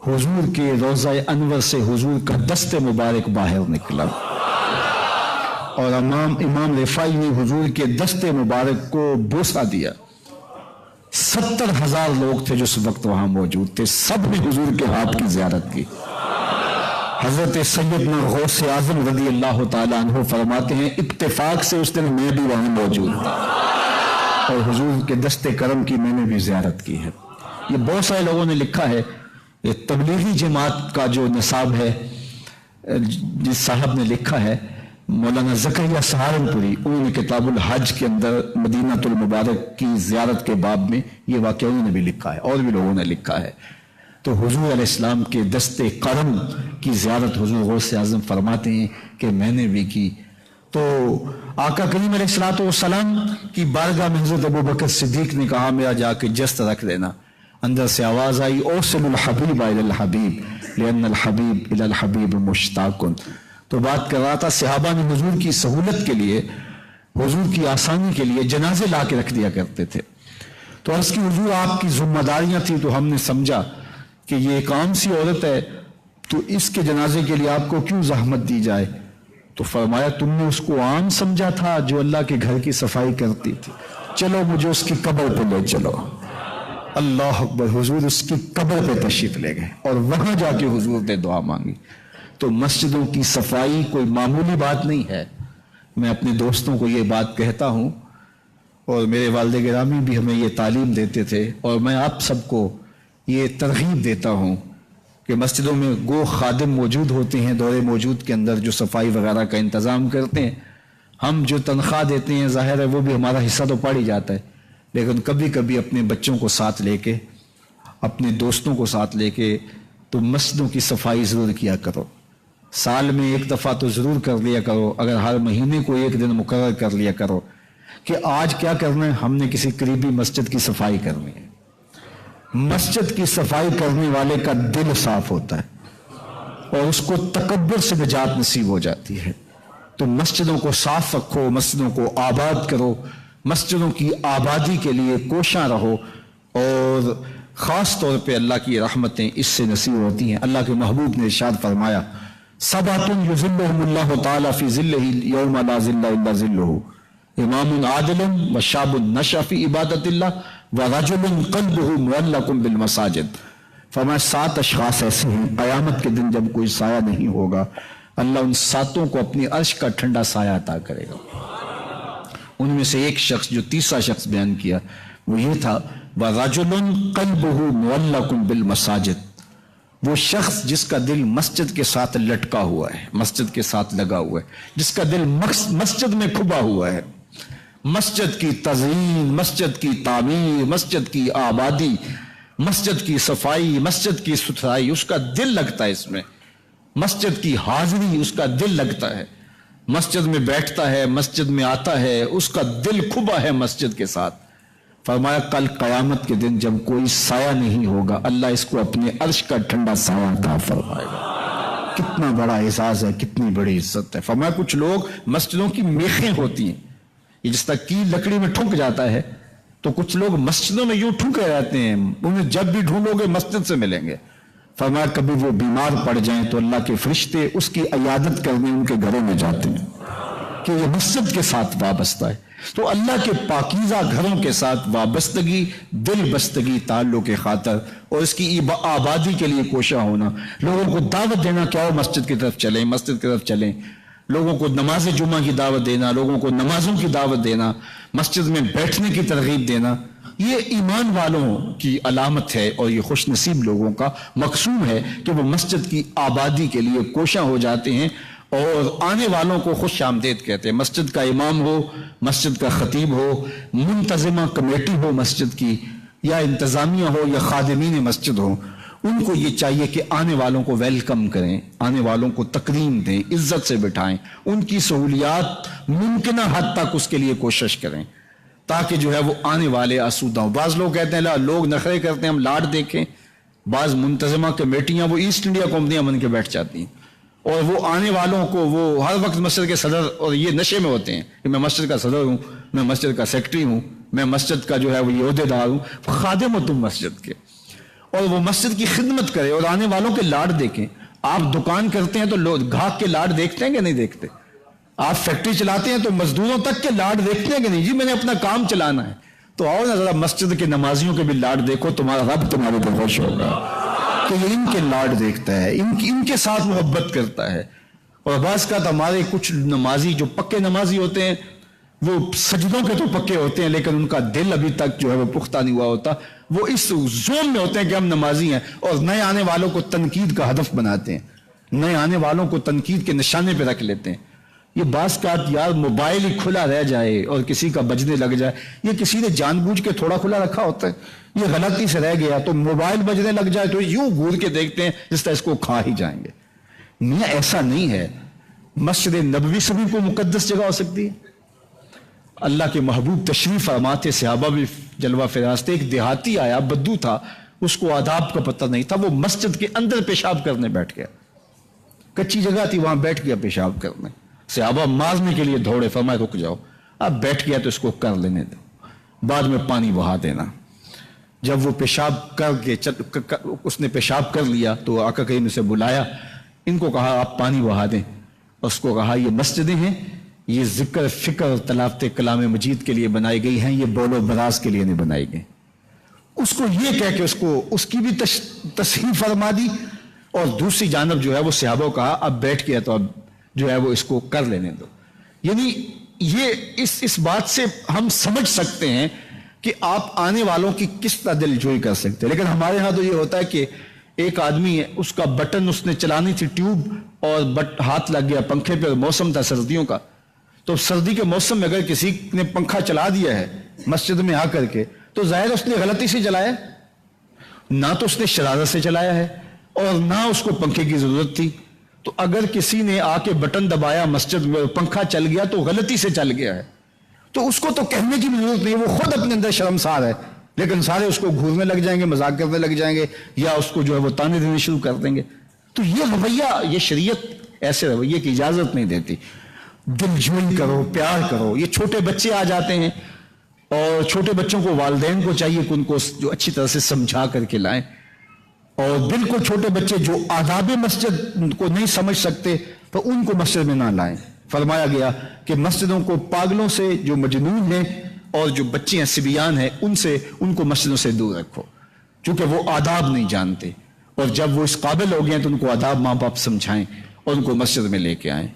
حضور کے روضہ انور سے حضور کا دست مبارک باہر نکلا اور امام رفاعی نے حضور کے دست مبارک کو بوسہ دیا. 70,000 لوگ تھے جو اس وقت وہاں موجود تھے، سب نے حضور کے ہاتھ کی زیارت کی. حضرت سیدنا غوث اعظم رضی اللہ تعالیٰ عنہ فرماتے ہیں اتفاق سے اس دن میں بھی وہاں موجود تھا اور حضور کے دست کرم کی میں نے بھی زیارت کی ہے. یہ بہت سارے لوگوں نے لکھا ہے. یہ تبلیغی جماعت کا جو نصاب ہے جس صاحب نے لکھا ہے مولانا زکریا سہارنپوری، انہوں نے کتاب الحج کے اندر مدینہ المبارک کی زیارت کے باب میں یہ واقعہ انہوں نے بھی لکھا ہے، اور بھی لوگوں نے لکھا ہے. تو حضور علیہ السلام کے دست کرم کی زیارت حضور غوث اعظم فرماتے ہیں کہ میں نے بھی کی. تو آقا کریم علیہ الصلوۃ والسلام کی بارگاہ میں حضرت ابوبکر صدیق نے کہا میرا جا کے جست رکھ دینا. اندر سے آواز آئی اوصل الحبیب الی الحبیب لان الحبیب الی الحبیب مشتاق. تو بات کر رہا تھا صحابہ نے حضور کی سہولت کے لیے، حضور کی آسانی کے لیے جنازے لا کے رکھ دیا کرتے تھے. تو عرض کی حضور آپ کی ذمہ داریاں تھیں تو ہم نے سمجھا کہ یہ ایک عام سی عورت ہے تو اس کے جنازے کے لیے آپ کو کیوں زحمت دی جائے. تو فرمایا تم نے اس کو عام سمجھا تھا جو اللہ کے گھر کی صفائی کرتی تھی، چلو مجھے اس کی قبر پہ لے چلو. اللہ اکبر. حضور اس کی قبر پہ تشریف لے گئے اور وہاں جا کے حضور نے دعا مانگی. تو مسجدوں کی صفائی کوئی معمولی بات نہیں ہے. میں اپنے دوستوں کو یہ بات کہتا ہوں اور میرے والد گرامی بھی ہمیں یہ تعلیم دیتے تھے اور میں آپ سب کو یہ ترغیب دیتا ہوں کہ مسجدوں میں گو خادم موجود ہوتے ہیں دورے موجود کے اندر جو صفائی وغیرہ کا انتظام کرتے ہیں. ہم جو تنخواہ دیتے ہیں ظاہر ہے وہ بھی ہمارا حصہ تو پڑ ہی جاتا ہے، لیکن کبھی کبھی اپنے بچوں کو ساتھ لے کے، اپنے دوستوں کو ساتھ لے کے تو مسجدوں کی صفائی ضرور کیا کرو. سال میں ایک دفعہ تو ضرور کر لیا کرو، اگر ہر مہینے کو ایک دن مقرر کر لیا کرو کہ آج کیا کرنا ہے، ہم نے کسی قریبی مسجد کی صفائی کرنی ہے. مسجد کی صفائی کرنے والے کا دل صاف ہوتا ہے اور اس کو تکبر سے نجات نصیب ہو جاتی ہے. تو مسجدوں کو صاف رکھو، مسجدوں کو آباد کرو، مسجدوں کی آبادی کے لیے کوشاں رہو اور خاص طور پہ اللہ کی رحمتیں اس سے نصیب ہوتی ہیں. اللہ کے محبوب نے ارشاد فرمایا سبعۃ یظلھم اللہ تعالی فی ظلہ یوم لا ظل الا ظلہ امام عادل وشاب نشأ فی عبادت اللہ ورجل قلبہ معلق بالمساجد. فرمایا 7 اشخاص ایسے ہیں قیامت کے دن جب کوئی سایہ نہیں ہوگا اللہ ان 7 کو اپنی عرش کا ٹھنڈا سایہ عطا کرے گا. ان میں سے ایک شخص جو تیسرا شخص بیان کیا وہ یہ تھا وَرَجُلٌ قَلْبُهُ مُعَلَّقٌ بِالْمَسَاجِدِ. وہ شخص جس کا دل مسجد کے ساتھ لٹکا ہوا ہے، مسجد کے ساتھ لگا ہوا ہے، جس کا دل مسجد میں کھبا ہوا ہے. مسجد کی تزئین، مسجد کی تعمیر، مسجد کی آبادی، مسجد کی صفائی، مسجد کی ستھرائی، اس کا دل لگتا ہے اس میں. مسجد کی حاضری، اس کا دل لگتا ہے. مسجد میں بیٹھتا ہے، مسجد میں آتا ہے، اس کا دل کھبا ہے مسجد کے ساتھ. فرمایا کل قیامت کے دن جب کوئی سایہ نہیں ہوگا اللہ اس کو اپنے عرش کا ٹھنڈا سایہ عطا فرمائے گا. کتنا بڑا اعزاز ہے، کتنی بڑی عزت ہے. فرمایا کچھ لوگ مسجدوں کی میخیں ہوتی ہیں، یہ جس طرح کی لکڑی میں ٹھونک جاتا ہے تو کچھ لوگ مسجدوں میں یوں ٹھونکے رہتے ہیں، انہیں جب بھی ڈھونڈو گے مسجد سے ملیں گے. فرمایا کبھی وہ بیمار پڑ جائیں تو اللہ کے فرشتے اس کی عیادت کرنے ان کے گھروں میں جاتے ہیں کہ یہ مسجد کے ساتھ وابستہ ہے. تو اللہ کے پاکیزہ گھروں کے ساتھ وابستگی، دل بستگی تعلق کے خاطر اور اس کی آبادی کے لیے کوشاں ہونا، لوگوں کو دعوت دینا کہ آؤ مسجد کی طرف چلیں، مسجد کی طرف چلیں، لوگوں کو نماز جمعہ کی دعوت دینا، لوگوں کو نمازوں کی دعوت دینا، مسجد میں بیٹھنے کی ترغیب دینا، یہ ایمان والوں کی علامت ہے اور یہ خوش نصیب لوگوں کا مقصود ہے کہ وہ مسجد کی آبادی کے لیے کوشاں ہو جاتے ہیں اور آنے والوں کو خوش آمدید کہتے ہیں. مسجد کا امام ہو، مسجد کا خطیب ہو، منتظمہ کمیٹی ہو مسجد کی، یا انتظامیہ ہو یا خادمین مسجد ہو، ان کو یہ چاہیے کہ آنے والوں کو ویلکم کریں، آنے والوں کو تکریم دیں، عزت سے بٹھائیں، ان کی سہولیات ممکنہ حد تک اس کے لیے کوشش کریں تاکہ جو ہے وہ آنے والے آسودہ ہوں. بعض لوگ کہتے ہیں لوگ نخرے کرتے ہیں ہم لاٹ دیکھیں. بعض منتظمہ کمیٹیاں وہ ایسٹ انڈیا کمپنیاں بن کے بیٹھ جاتی ہیں اور وہ آنے والوں کو وہ ہر وقت مسجد کے صدر اور یہ نشے میں ہوتے ہیں کہ میں مسجد کا صدر ہوں، میں مسجد کا سیکرٹری ہوں، میں مسجد کا جو ہے وہ یہ عہدیدار ہوں. خادم ہو تم مسجد کے, اور وہ مسجد کی خدمت کرے اور آنے والوں کے لاڈ دیکھیں. آپ دکان کرتے ہیں تو لوگ گاہک کے لاڈ دیکھتے ہیں کہ نہیں دیکھتے؟ آپ فیکٹری چلاتے ہیں تو مزدوروں تک کے لاڈ دیکھتے ہیں کہ نہیں؟ جی میں نے اپنا کام چلانا ہے. تو آؤ نا ذرا مسجد کے نمازیوں کے بھی لاڈ دیکھو, تمہارا رب تمہارے پر خوش ہوگا کہ یہ ان کے لاڈ دیکھتا ہے, ان کے ساتھ محبت کرتا ہے. اور بعض کا ہمارے کچھ نمازی جو پکے نمازی ہوتے ہیں وہ سجدوں کے تو پکے ہوتے ہیں لیکن ان کا دل ابھی تک جو ہے وہ پختہ نہیں ہوا ہوتا. وہ اس زوم میں ہوتے ہیں کہ ہم نمازی ہیں اور نئے آنے والوں کو تنقید کا ہدف بناتے ہیں, نئے آنے والوں کو تنقید کے نشانے پہ رکھ لیتے ہیں. یہ بعض کا یار موبائل ہی کھلا رہ جائے اور کسی کا بجنے لگ جائے, یہ کسی نے جان بوجھ کے تھوڑا کھلا رکھا ہوتا ہے, یہ غلطی سے رہ گیا تو موبائل بجنے لگ جائے تو یوں گور کے دیکھتے ہیں جس طرح اس کو کھا ہی جائیں گے. میاں ایسا نہیں ہے. مسجد نبوی سے بھی کوئی مقدس جگہ ہو سکتی ہے. اللہ کے محبوب تشریف فرماتے, صحابہ بھی جلوہ فراز تھے. ایک دیہاتی آیا, بدو تھا, اس کو آداب کا پتہ نہیں تھا, وہ مسجد کے اندر پیشاب کرنے بیٹھ گیا. کچی جگہ تھی, وہاں بیٹھ گیا پیشاب کرنے. صحابہ مارنے کے لیے دوڑے, فرمایا رک جاؤ, اب بیٹھ گیا تو اس کو کر لینے دو, بعد میں پانی بہا دینا. جب وہ پیشاب کر کے اس نے پیشاب کر لیا تو آقا کریم نے اسے بلایا, ان کو کہا آپ پانی بہا دیں. اس کو کہا یہ مسجدیں ہیں, یہ ذکر فکر اور تلاوت کلام مجید کے لیے بنائی گئی ہیں, یہ بول و براز کے لیے نہیں بنائی گئی. اس کو یہ کہہ کے اس کی بھی تصحیح فرما دی. اور دوسری جانب جو ہے وہ صحابہ کو کہا اب بیٹھ گیا تو اب جو ہے وہ اس کو کر لینے دو. یعنی یہ اس بات سے ہم سمجھ سکتے ہیں کہ آپ آنے والوں کی کس طرح دل جوئی کر سکتے ہیں. لیکن ہمارے ہاں تو یہ ہوتا ہے کہ ایک آدمی ہے, اس کا بٹن اس نے چلانی تھی ٹیوب اور ہاتھ لگ گیا پنکھے پہ, موسم تھا سردیوں کا, تو سردی کے موسم میں اگر کسی نے پنکھا چلا دیا ہے مسجد میں آ کر کے تو ظاہر اس نے غلطی سے چلایا, نہ تو اس نے شرارت سے چلایا ہے اور نہ اس کو پنکھے کی ضرورت تھی. تو اگر کسی نے آ کے بٹن دبایا مسجد میں, پنکھا چل گیا تو غلطی سے چل گیا ہے, تو اس کو تو کہنے کی بھی ضرورت نہیں, وہ خود اپنے اندر شرمسار ہے. لیکن سارے اس کو گھورنے لگ جائیں گے, مذاق کرنے لگ جائیں گے, یا اس کو جو ہے وہ تانے دینے شروع کر دیں گے. تو یہ رویہ, یہ شریعت ایسے رویے کی اجازت نہیں دیتی. دل جوئی کرو, پیار کرو. یہ چھوٹے بچے آ جاتے ہیں اور چھوٹے بچوں کو والدین کو چاہیے کہ ان کو جو اچھی طرح سے سمجھا کر کے لائیں. اور بالکل چھوٹے بچے جو آداب مسجد کو نہیں سمجھ سکتے تو ان کو مسجد میں نہ لائیں. فرمایا گیا کہ مسجدوں کو پاگلوں سے, جو مجنون ہیں اور جو بچے ہیں سبیان ہیں, ان کو مسجدوں سے دور رکھو, چونکہ وہ آداب نہیں جانتے. اور جب وہ اس قابل ہو گئے تو ان کو آداب ماں باپ سمجھائیں اور ان کو مسجد میں لے کے آئیں.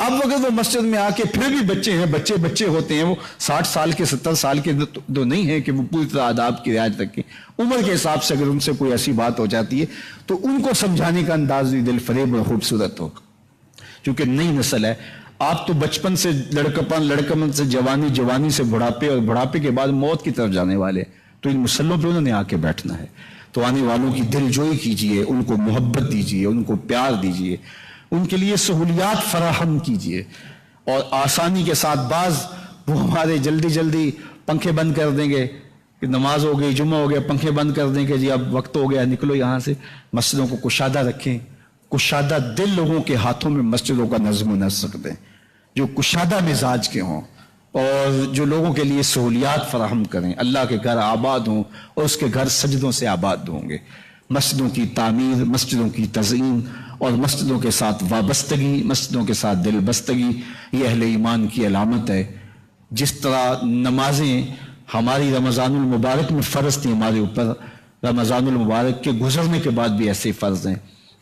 اب اگر وہ مسجد میں آ کے پھر بھی بچے ہیں, بچے ہوتے ہیں, وہ 60 سال کے 70 سال کے تو نہیں ہیں کہ وہ پوری طرح آداب کی رعایت رکھیں. عمر کے حساب سے اگر ان سے کوئی ایسی بات ہو جاتی ہے تو ان کو سمجھانے کا انداز بھی دل فریب اور خوبصورت ہو, کیونکہ نئی نسل ہے. آپ تو بچپن سے لڑکپن سے جوانی سے بڑھاپے اور بڑھاپے کے بعد موت کی طرف جانے والے, تو ان مسلوں پہ انہوں نے آ کے بیٹھنا ہے. تو آنے والوں کی دل جوئی کیجئے, ان کو محبت دیجئے, ان کو پیار دیجئے, ان کے لیے سہولیات فراہم کیجئے. اور آسانی کے ساتھ بعض وہ ہمارے جلدی پنکھے بند کر دیں گے کہ نماز ہو گئی, جمعہ ہو گیا, پنکھے بند کر دیں گے, جی اب وقت ہو گیا نکلو یہاں سے. مسجدوں کو کشادہ رکھیں, کشادہ دل لوگوں کے ہاتھوں میں مسجدوں کا نظم و نسق دیں, جو کشادہ مزاج کے ہوں اور جو لوگوں کے لیے سہولیات فراہم کریں. اللہ کے گھر آباد ہوں اور اس کے گھر سجدوں سے آباد ہوں گے. مسجدوں کی تعمیر, مسجدوں کی تزئین اور مسجدوں کے ساتھ وابستگی, مسجدوں کے ساتھ دل بستگی, یہ اہل ایمان کی علامت ہے. جس طرح نمازیں ہماری رمضان المبارک میں فرض تھی ہمارے اوپر, رمضان المبارک کے گزرنے کے بعد بھی ایسے فرض ہیں.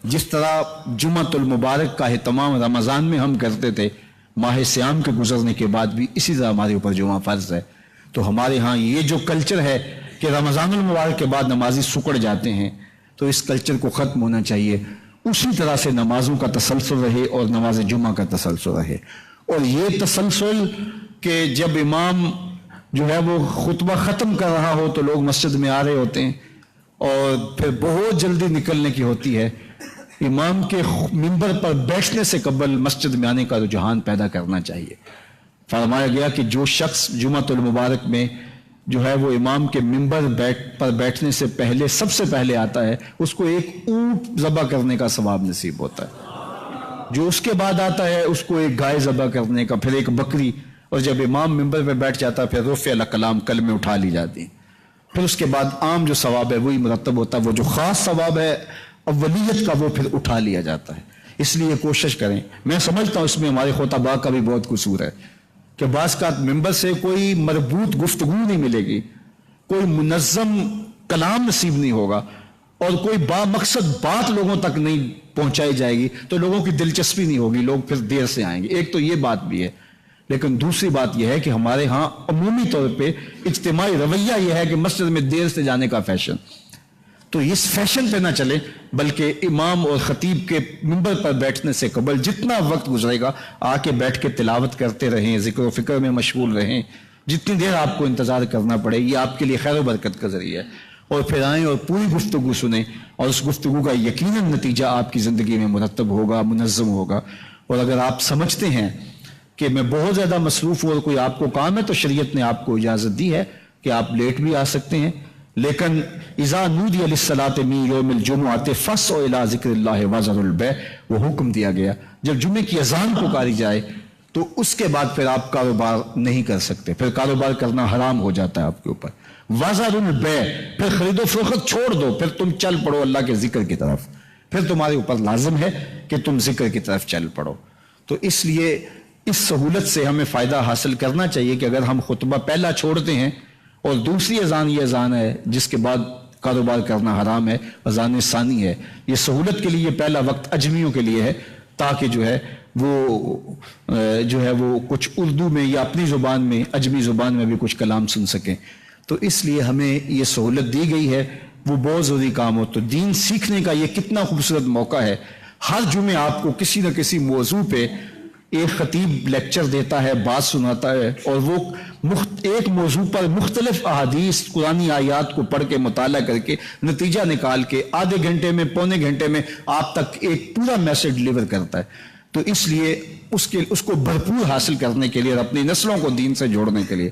جس طرح جمعۃ المبارک کا اہتمام رمضان میں ہم کرتے تھے, ماہ سیام کے گزرنے کے بعد بھی اسی طرح ہمارے اوپر جمعہ فرض ہے. تو ہمارے ہاں یہ جو کلچر ہے کہ رمضان المبارک کے بعد نمازی سکڑ جاتے ہیں, تو اس کلچر کو ختم ہونا چاہیے. اسی طرح سے نمازوں کا تسلسل رہے اور نماز جمعہ کا تسلسل رہے. اور یہ تسلسل کہ جب امام جو ہے وہ خطبہ ختم کر رہا ہو تو لوگ مسجد میں آ رہے ہوتے ہیں اور پھر بہت جلدی نکلنے کی ہوتی ہے. امام کے منبر پر بیٹھنے سے قبل مسجد میں آنے کا رجحان پیدا کرنا چاہیے. فرمایا گیا کہ جو شخص جمعۃ المبارک میں جو ہے وہ امام کے منبر پر بیٹھنے سے پہلے سب سے پہلے آتا ہے, اس کو ایک اونٹ ذبح کرنے کا ثواب نصیب ہوتا ہے. جو اس کے بعد آتا ہے اس کو ایک گائے ذبح کرنے کا, پھر ایک بکری, اور جب امام ممبر پہ بیٹھ جاتا ہے پھر رفع الکلام کلمے اٹھا لی جاتی ہیں، پھر اس کے بعد عام جو ثواب ہے وہی مرتب ہوتا ہے، وہ جو خاص ثواب ہے اولیت کا وہ پھر اٹھا لیا جاتا ہے۔ اس لیے کوشش کریں، میں سمجھتا ہوں اس میں ہمارے خطباء کا بھی بہت قصور ہے کہ بعض کا ممبر سے کوئی مربوط گفتگو نہیں ملے گی، کوئی منظم کلام نصیب نہیں ہوگا، اور کوئی با مقصد بات لوگوں تک نہیں پہنچائی جائے گی تو لوگوں کی دلچسپی نہیں ہوگی، لوگ پھر دیر سے آئیں گے۔ ایک تو یہ بات بھی ہے، لیکن دوسری بات یہ ہے کہ ہمارے ہاں عمومی طور پہ اجتماعی رویہ یہ ہے کہ مسجد میں دیر سے جانے کا فیشن، تو اس فیشن پہ نہ چلے، بلکہ امام اور خطیب کے منبر پر بیٹھنے سے قبل جتنا وقت گزرے گا آ کے بیٹھ کے تلاوت کرتے رہیں، ذکر و فکر میں مشغول رہیں، جتنی دیر آپ کو انتظار کرنا پڑے یہ آپ کے لیے خیر و برکت کا ذریعہ ہے، اور پھر آئیں اور پوری گفتگو سنیں، اور اس گفتگو کا یقیناً نتیجہ آپ کی زندگی میں مرتب ہوگا، منظم ہوگا۔ اور اگر آپ سمجھتے ہیں کہ میں بہت زیادہ مصروف ہوں اور کوئی آپ کو کام ہے تو شریعت نے آپ کو اجازت دی ہے کہ آپ لیٹ بھی آ سکتے ہیں، لیکن اذا نودی للصلاۃ من یوم الجمعۃ فاسعوا الی ذکر اللہ وذروا البیع، وہ حکم دیا گیا جب جمعے کی اذان پکاری جائے تو اس کے بعد پھر آپ کاروبار نہیں کر سکتے، پھر کاروبار کرنا حرام ہو جاتا ہے آپ کے اوپر۔ وذروا البیع، پھر خرید و فروخت چھوڑ دو، پھر تم چل پڑو اللہ کے ذکر کی طرف، پھر تمہارے اوپر لازم ہے کہ تم ذکر کی طرف چل پڑو۔ تو اس لیے اس سہولت سے ہمیں فائدہ حاصل کرنا چاہیے کہ اگر ہم خطبہ پہلا چھوڑتے ہیں اور دوسری اذان یہ اذان ہے جس کے بعد کاروبار کرنا حرام ہے، اذان ثانی ہے، یہ سہولت کے لیے پہلا وقت اجمیوں کے لیے ہے تاکہ جو ہے وہ کچھ اردو میں یا اپنی زبان میں اجمی زبان میں بھی کچھ کلام سن سکیں۔ تو اس لیے ہمیں یہ سہولت دی گئی ہے، وہ بہت ضروری کام ہو۔ تو دین سیکھنے کا یہ کتنا خوبصورت موقع ہے، ہر جمعے آپ کو کسی نہ کسی موضوع پہ ایک خطیب لیکچر دیتا ہے، بات سناتا ہے، اور وہ ایک موضوع پر مختلف احادیث قرآنی آیات کو پڑھ کے مطالعہ کر کے نتیجہ نکال کے آدھے گھنٹے میں پونے گھنٹے میں آپ تک ایک پورا میسج ڈلیور کرتا ہے۔ تو اس لیے اس کو بھرپور حاصل کرنے کے لیے اور اپنی نسلوں کو دین سے جوڑنے کے لیے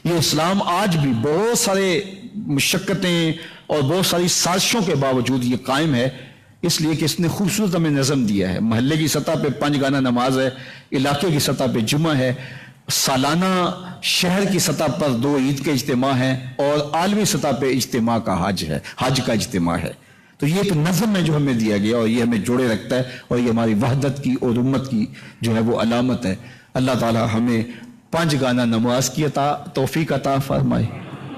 یہ اسلام آج بھی بہت سارے مشقتیں اور بہت ساری سازشوں کے باوجود یہ قائم ہے، اس لیے کہ اس نے خوبصورت ہمیں نظم دیا ہے۔ محلے کی سطح پہ 5 گانا نماز ہے، علاقے کی سطح پہ جمعہ ہے، سالانہ شہر کی سطح پر 2 عید کے اجتماع ہیں، اور عالمی سطح پہ اجتماع کا حج کا اجتماع ہے۔ تو یہ ایک نظم ہے جو ہمیں دیا گیا، اور یہ ہمیں جوڑے رکھتا ہے، اور یہ ہماری وحدت کی اور امت کی جو ہے وہ علامت ہے۔ اللہ تعالی ہمیں 5 گانا نماز کی توفیق عطا فرمائے،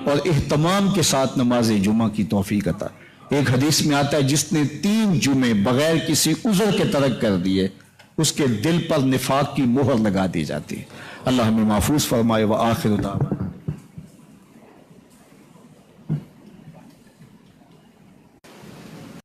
اور اہتمام کے ساتھ نماز جمعہ کی توفیق عطا۔ ایک حدیث میں آتا ہے جس نے 3 جمعے بغیر کسی عذر کے ترک کر دیے اس کے دل پر نفاق کی مہر لگا دی جاتی ہے۔ اللہ ہمیں محفوظ فرمائے۔ وآخر دعوانا